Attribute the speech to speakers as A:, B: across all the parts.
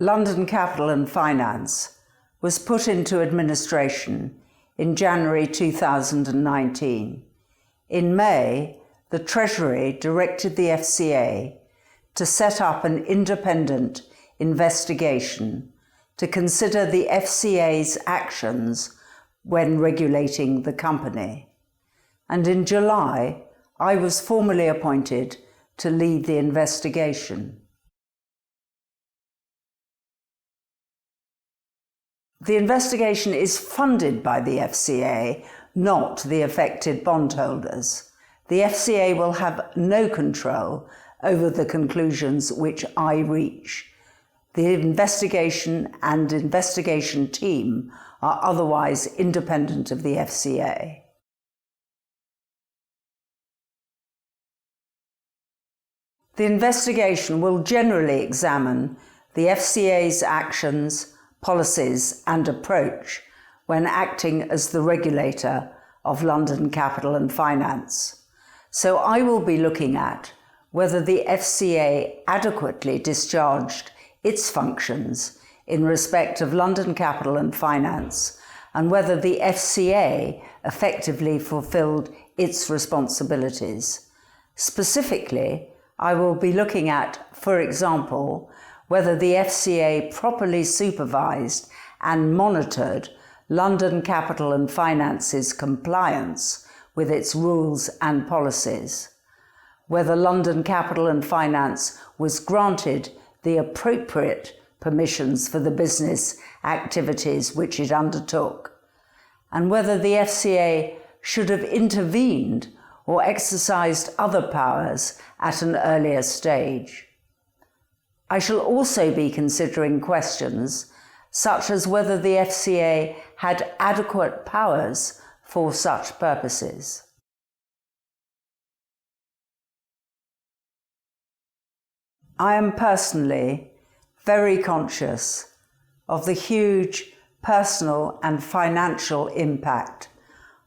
A: London Capital and Finance was put into administration in January 2019. In May, the Treasury directed the FCA to set up an independent investigation to consider the FCA's actions when regulating the company. And in July, I was formally appointed to lead the investigation. The investigation is funded by the FCA, not the affected bondholders. The FCA will have no control over the conclusions which I reach. The investigation and investigation team are otherwise independent of the FCA. The investigation will generally examine the FCA's actions, policies and approach when acting as the regulator of London Capital and Finance. So I will be looking at whether the FCA adequately discharged its functions in respect of London Capital and Finance, and whether the FCA effectively fulfilled its responsibilities. Specifically, I will be looking at, for example, whether the FCA properly supervised and monitored London Capital and Finance's compliance with its rules and policies, whether London Capital and Finance was granted the appropriate permissions for the business activities which it undertook, and whether the FCA should have intervened or exercised other powers at an earlier stage. I shall also be considering questions such as whether the FCA had adequate powers for such purposes. I am personally very conscious of the huge personal and financial impact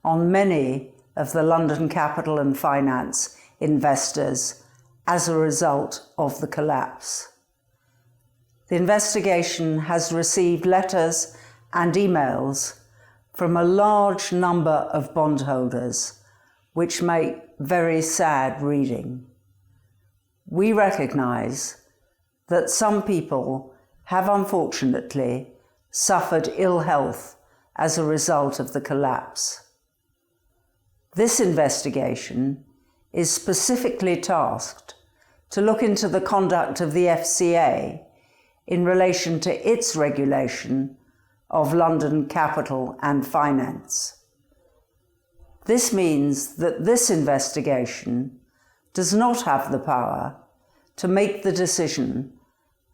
A: on many of the London Capital and Finance investors as a result of the collapse. The investigation has received letters and emails from a large number of bondholders, which make very sad reading. We recognise that some people have unfortunately suffered ill health as a result of the collapse. This investigation is specifically tasked to look into the conduct of the FCA in relation to its regulation of London Capital and Finance. This means that this investigation does not have the power to make the decision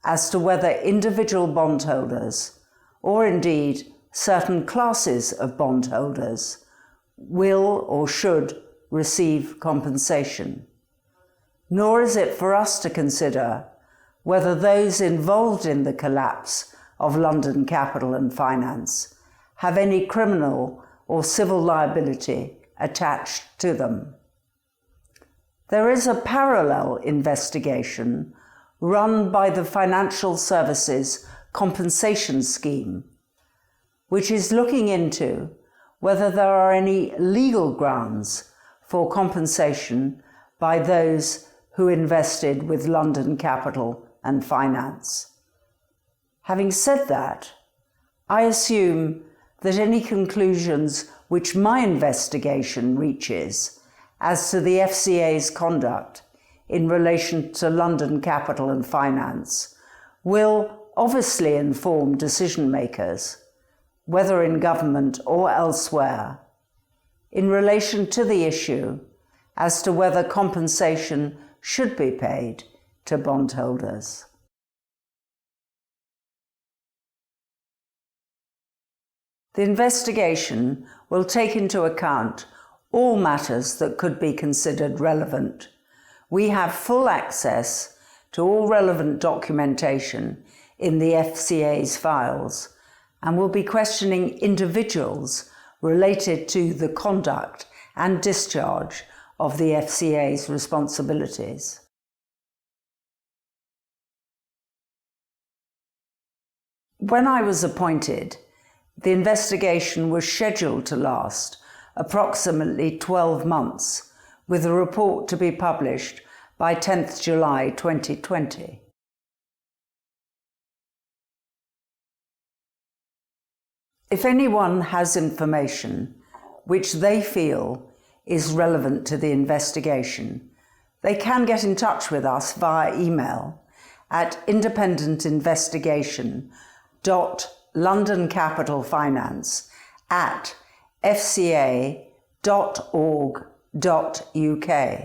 A: as to whether individual bondholders, or indeed certain classes of bondholders, will or should receive compensation. Nor is it for us to consider whether those involved in the collapse of London Capital and Finance have any criminal or civil liability attached to them. There is a parallel investigation run by the Financial Services Compensation Scheme, which is looking into whether there are any legal grounds for compensation by those who invested with London Capital and Finance. Having said that, I assume that any conclusions which my investigation reaches as to the FCA's conduct in relation to London Capital and Finance will obviously inform decision makers, whether in government or elsewhere, in relation to the issue as to whether compensation should be paid to bondholders. The investigation will take into account all matters that could be considered relevant. We have full access to all relevant documentation in the FCA's files and will be questioning individuals related to the conduct and discharge of the FCA's responsibilities. When I was appointed, the investigation was scheduled to last approximately 12 months, with a report to be published by 10th July 2020. If anyone has information which they feel is relevant to the investigation, they can get in touch with us via email at independentInvestigation.londoncapitalfinance@fca.org.uk.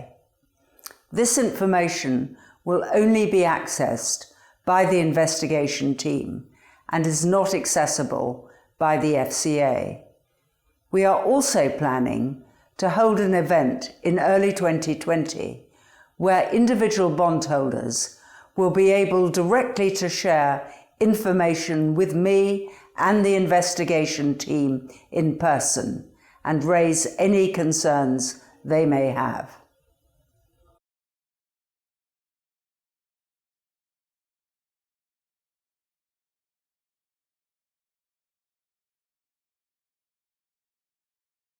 A: This information will only be accessed by the investigation team and is not accessible by the FCA. We are also planning to hold an event in early 2020 where individual bondholders will be able directly to share information with me and the investigation team in person and raise any concerns they may have.